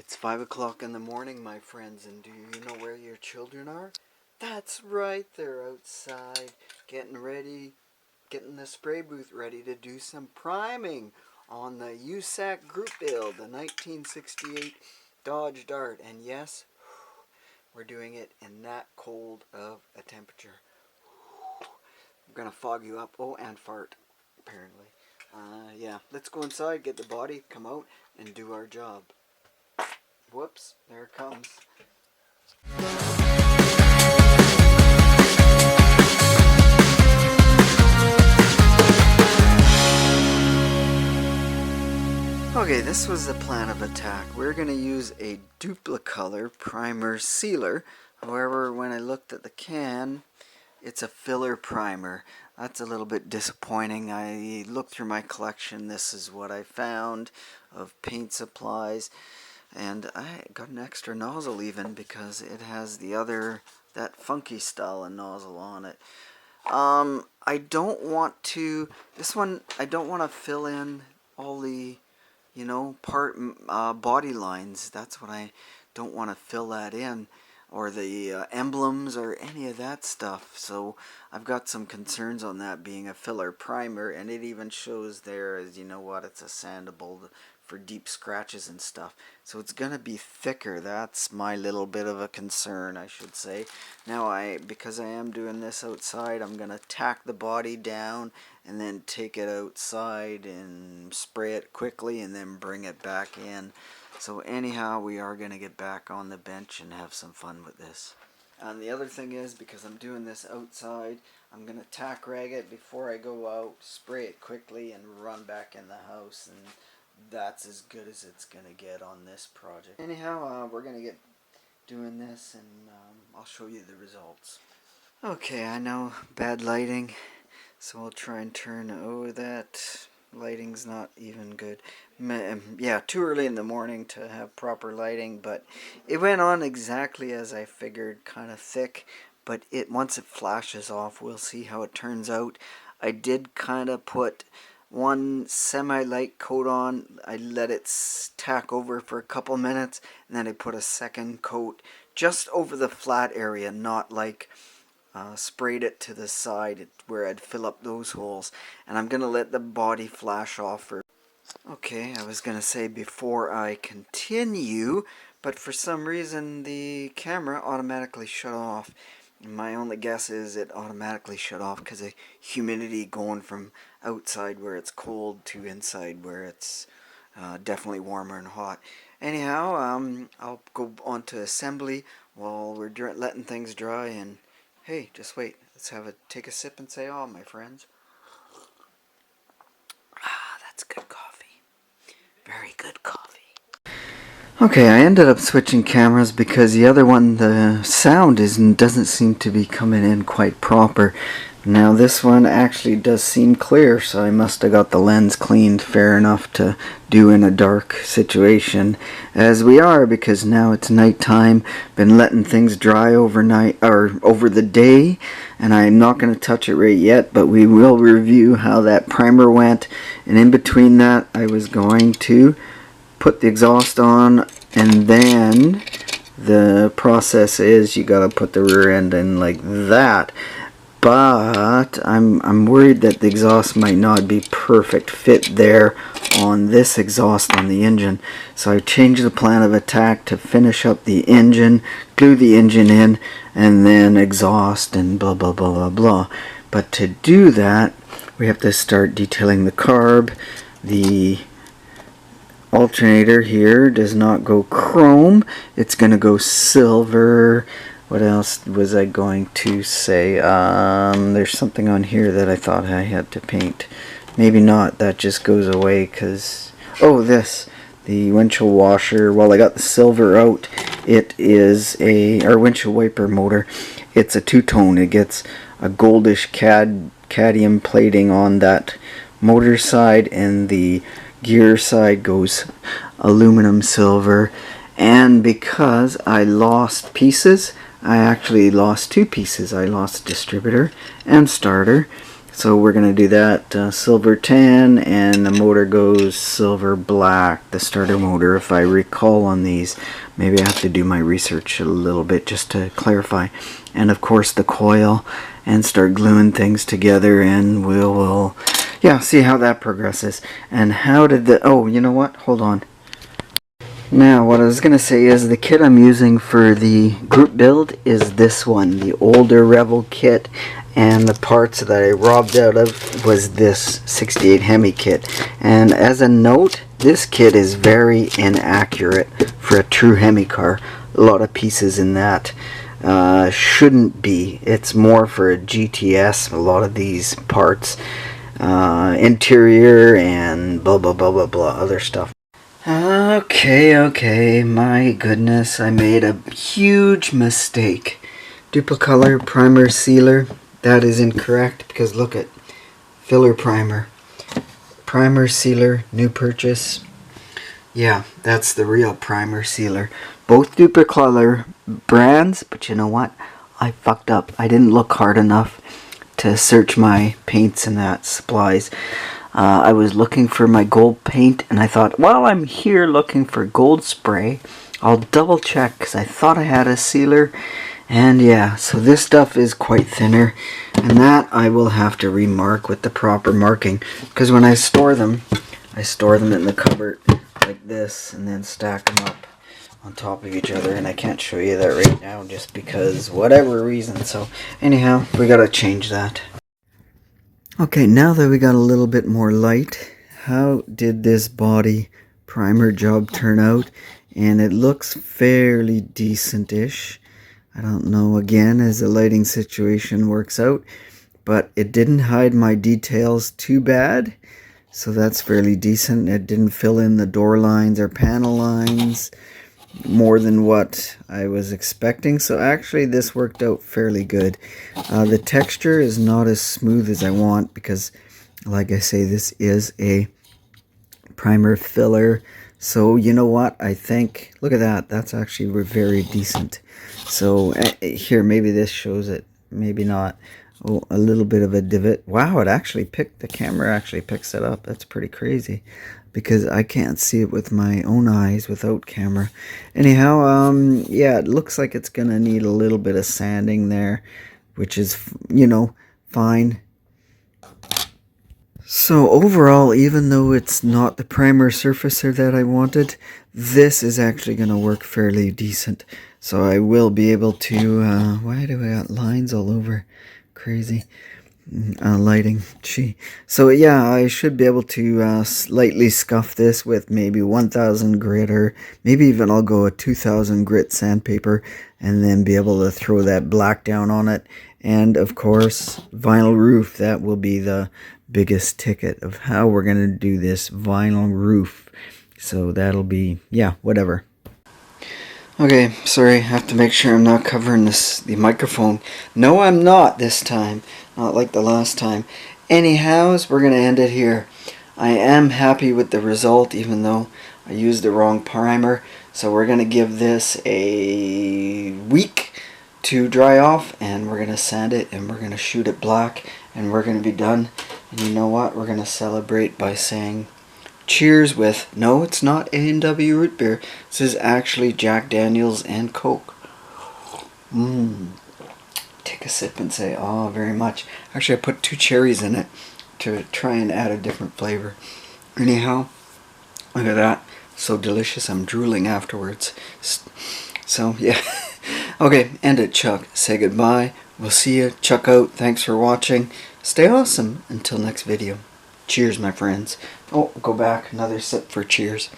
It's 5 o'clock in the morning, my friends, and do you know where your children are? That's right, they're outside, getting ready, getting the spray booth ready to do some priming on the USACC group build, the 1968 Dodge Dart. And yes, we're doing it in that cold of a temperature. I'm gonna fog you up, oh, and fart, apparently. Yeah, let's go inside, get the body, come out, and do our job. Whoops, there it comes. Okay, this was the plan of attack. We're going to use a Duplicolor primer sealer. However, when I looked at the can, it's a filler primer. That's a little bit disappointing. I looked through my collection. This is what I found of paint supplies. And I got an extra nozzle even because it has the other, that funky style of nozzle on it. I don't want to, this one, I don't want to fill in all the, body lines. That's what I don't want to fill that in, or the emblems or any of that stuff. So I've got some concerns on that being a filler primer, and it even shows there as, it's a sandable for deep scratches and stuff. So it's gonna be thicker. That's my little bit of a concern, I should say. Now because I am doing this outside, I'm gonna tack the body down and then take it outside and spray it quickly and then bring it back in. So anyhow, we are gonna get back on the bench and have some fun with this. And the other thing is, because I'm doing this outside, I'm gonna tack rag it before I go out, spray it quickly, and run back in the house, and that's as good as it's gonna get on this project. Anyhow, we're gonna get doing this, and I'll show you the results. Okay, I know, bad lighting, so I'll try and turn, that lighting's not even good. Yeah, too early in the morning to have proper lighting, but it went on exactly as I figured, kind of thick, but once it flashes off, we'll see how it turns out. I did kind of put one semi-light coat on. I let it tack over for a couple minutes, and then I put a second coat just over the flat area, not like sprayed it to the side where I'd fill up those holes. And I'm gonna let the body flash off. Okay, I was gonna say before I continue, but for some reason the camera automatically shut off. My only guess is it automatically shut off because of humidity going from outside where it's cold to inside where it's definitely warmer and hot. Anyhow, I'll go on to assembly while we're letting things dry. And hey, just wait. Let's take a sip and say, "Oh, my friends." Ah, that's good coffee. Very good coffee. Okay, I ended up switching cameras because the other one, the sound doesn't seem to be coming in quite proper. Now this one actually does seem clear, so I must have got the lens cleaned fair enough to do in a dark situation, as we are, because now it's nighttime. Been letting things dry overnight, or over the day, and I'm not going to touch it right yet, but we will review how that primer went. And in between that, I was going to put the exhaust on, and then the process is you gotta put the rear end in like that. But I'm worried that the exhaust might not be perfect fit there on this exhaust on the engine. So I changed the plan of attack to finish up the engine, glue the engine in, and then exhaust and blah blah blah blah blah. But to do that, we have to start detailing the carb. The alternator here does not go chrome, it's gonna go silver. What else was I going to say? There's something on here that I thought I had to paint. Maybe not, that just goes away because, the windshield washer. Well, I got the silver out. It is our windshield wiper motor. It's a two-tone. It gets a goldish cadmium plating on that motor side, and the gear side goes aluminum silver. And because I lost pieces, I actually lost two pieces. I lost distributor and starter, So we're going to do that silver tan, and the motor goes silver black, the starter motor, if I recall on these. Maybe I have to do my research a little bit just to clarify. And of course the coil, and start gluing things together, and we'll yeah, see how that progresses. And how did the, oh, you know what, hold on. Now, what I was going to say is the kit I'm using for the group build is this one, the older Revel kit, and the parts that I robbed out of was this 68 Hemi kit. And as a note, this kit is very inaccurate for a true Hemi car. A lot of pieces in that shouldn't be. It's more for a GTS, a lot of these parts. Interior and blah blah blah blah blah other stuff. Okay, my goodness, I made a huge mistake. Duplicolor primer sealer, that is incorrect because look at filler primer. Primer sealer, new purchase. Yeah, that's the real primer sealer. Both Duplicolor brands, but you know what? I fucked up. I didn't look hard enough to search my paints and that supplies. I was looking for my gold paint, and I thought, while I'm here looking for gold spray, I'll double check because I thought I had a sealer. And yeah, so this stuff is quite thinner, and that I will have to remark with the proper marking, because when I store them in the cupboard like this and then stack them up on top of each other, and I can't show you that right now just because whatever reason. So anyhow, we gotta change that. Okay, now that we got a little bit more light, how did this body primer job turn out? And it looks fairly decent-ish. I don't know, again, as the lighting situation works out, but it didn't hide my details too bad, so that's fairly decent. It didn't fill in the door lines or panel lines more than what I was expecting, so actually this worked out fairly good. The texture is not as smooth as I want because, like I say, this is a primer filler. So you know what, I think, look at that, that's actually very decent. So here, maybe this shows it, maybe not. Oh, a little bit of a divot. Wow, it actually picked, the camera actually picks it up. That's pretty crazy because I can't see it with my own eyes without camera. Anyhow, yeah, it looks like it's gonna need a little bit of sanding there, which is, you know, fine. So overall, even though it's not the primer surfacer that I wanted, this is actually going to work fairly decent. So I will be able to, why do I got lines all over? Crazy. Lighting. Gee. So yeah, I should be able to lightly scuff this with maybe 1000 grit, or maybe even I'll go a 2000 grit sandpaper, and then be able to throw that black down on it. And of course, vinyl roof. That will be the biggest ticket of how we're going to do this vinyl roof. So that'll be, yeah, whatever. Okay, sorry, I have to make sure I'm not covering the microphone. No, I'm not this time. Not like the last time. Anyhows, we're going to end it here. I am happy with the result, even though I used the wrong primer. So we're going to give this a week to dry off, and we're going to sand it, and we're going to shoot it black, and we're going to be done. And you know what? We're going to celebrate by saying cheers with, no, it's not A&W root beer. This is actually Jack Daniels and Coke. Take a sip and say, oh, very much. Actually, I put 2 cherries in it to try and add a different flavor. Anyhow, look at that. So delicious. I'm drooling afterwards. So, yeah. Okay, end it, Chuck. Say goodbye. We'll see you. Chuck out. Thanks for watching. Stay awesome. Until next video. Cheers, my friends. Oh, go back. Another sip for cheers.